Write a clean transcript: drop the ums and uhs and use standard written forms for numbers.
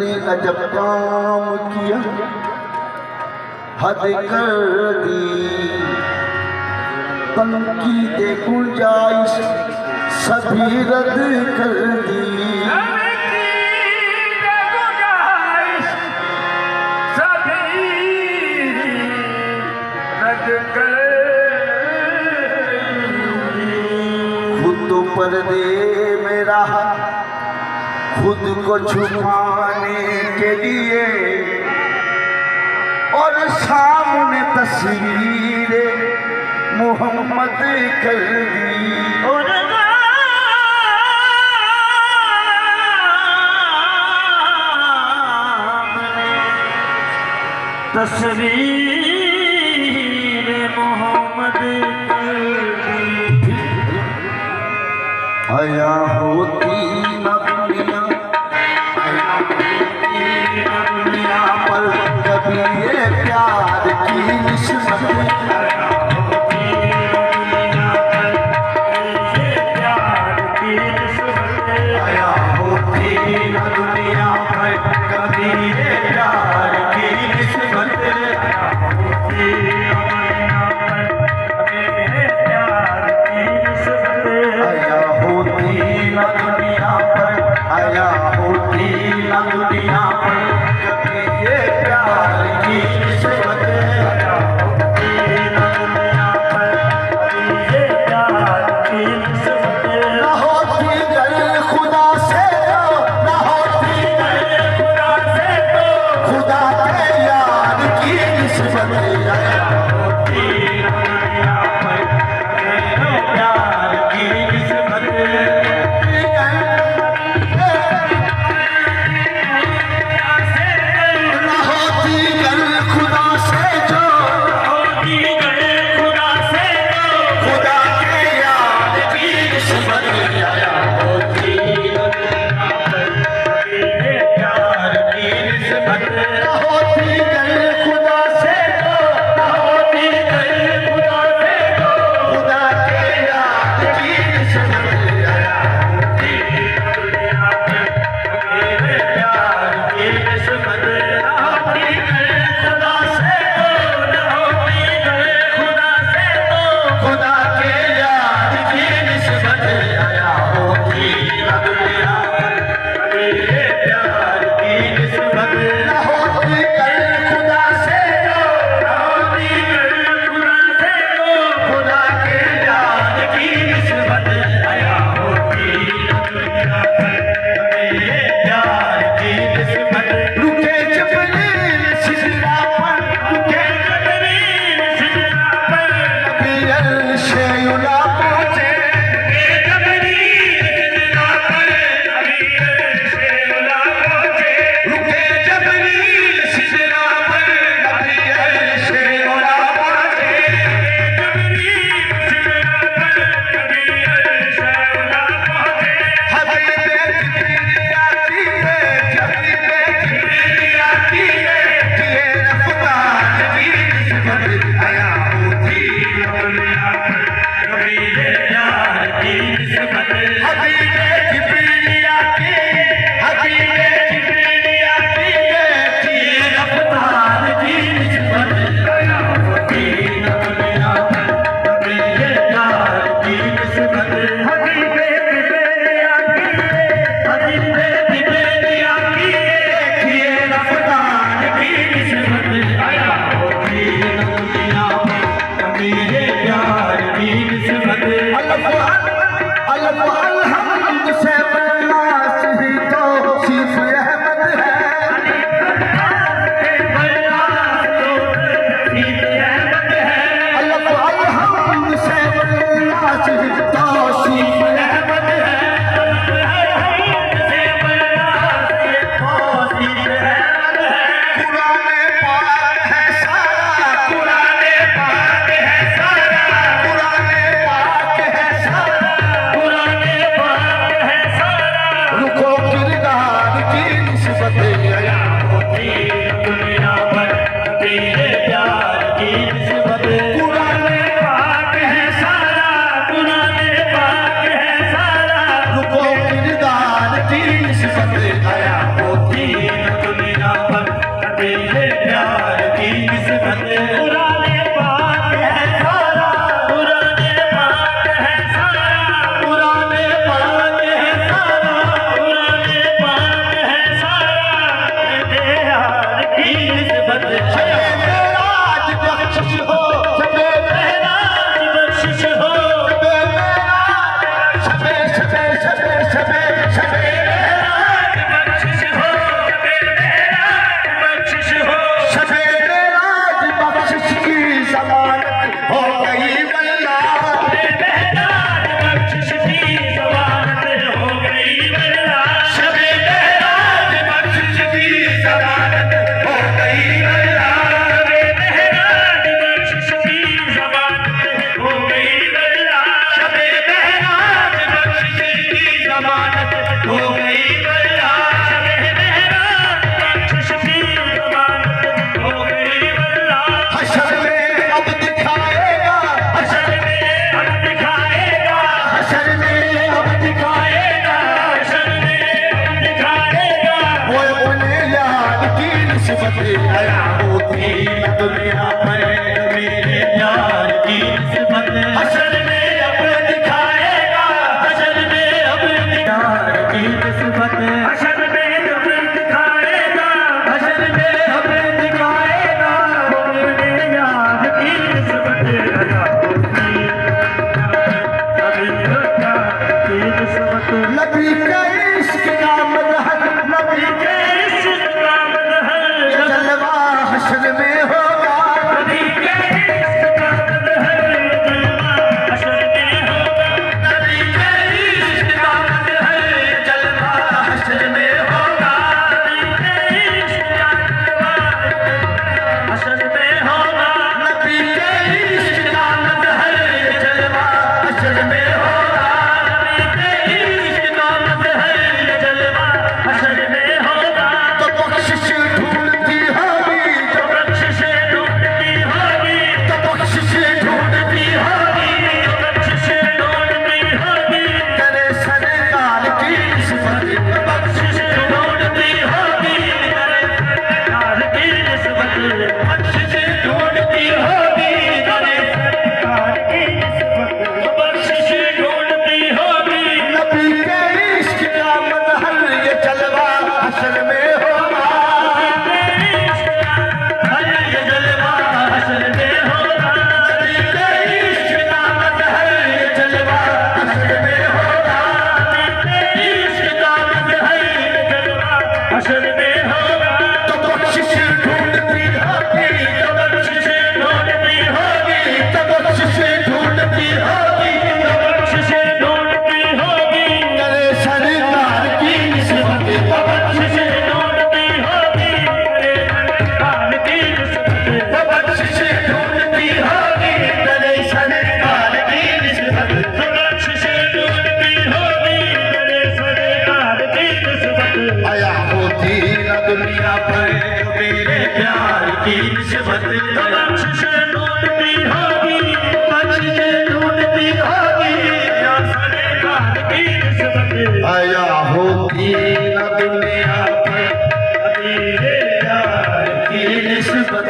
ने अजब काम किया, हद कर दी। तनकीदे गुंजाइश सभी रद्द कर दी। खुद तो पर्दे में रहा, खुद को छुपाने के लिए, और सामने तस्वीरें मोहम्मद कर दी। और तस्वीर मोहम्मद कर दी। आया होती न दुनिया पर कभी ये प्यार की निस्बत। आया होती न दुनिया पर कभी ये प्यार की निस्बत। आया होती न दुनिया हो गई बर्बाद शबे मेहराज बख्शिश की जमानत हो गई बर्बाद हशर में अब दिखाएगा हशर में अब दिखाएगा हशर में अब दिखाएगा हशर में अब दिखाएगा वो अपने यार की निस्बत आया होती न दुनिया में मेरे यार की निस्बत हशर में अब दिखाएगा हशर में अब यार की निस्बत हशर में अब दिखाएगा हशर में अब दिखाएगा मेरे यार की निस्बत अदा होती अभी यार की निस्बत नबी का इश्क का मजहर नबी के इश्क का मजहर जलवा हशर में होगा नबी के इश्क का मजहर जलवा हशर में होगा नबी के इश्क का मजहर जलवा हशर में होगा नबी के इश्क का जलवा हशर में होगा नबी के इश्क का मजहर जलवा हशर में होगा नबी के इश्क का मजहर जलवा हशर में होगा तो बख्शिश ढूंढती होगी तो बख्शिश ढूंढती होगी तो बख्शिश ढूंढती होगी तो बख्शिश ढूंढती होगी तेरे सरकार की निस्बत बख्शिश ढूंढती होगी तेरे सरकार की निस्बत बख्शिश ढूंढती होगी तेरे सरकार की निस्बत बख्शिश ढूंढती होगी नबी के इश्क का मजहर ये जलवा हशर में होगा हर ये जलवा हशर में होगा नबी के इश्क का मजहर ये जलवा हशर में होगा इश्क का मजहर जलवा हशर में होगा तो बख्शिश ढूंढती होगी तो बख्शिश ढूंढती होगी तो बख्शिश ढूंढती होगी तो बख्शिश ढूंढती होगी तेरे सरकार की निस्बत तो बख्शिश ढूंढती होगी तेरे सरकार की निस्बत तो बख्शिश ढूंढती होगी तेरे सरकार की निस्बत तो बख्शिश ढूंढती होगी तेरे सरकार की निस्बत आया होती न दुनिया पर मेरे प्यार की निस्बत तो बख्शिश ढूंढती होगी बख्शिश ढूंढती होगी या सरकार की निस्बत आया होती न दुनिया पर मेरे यार की निस्बत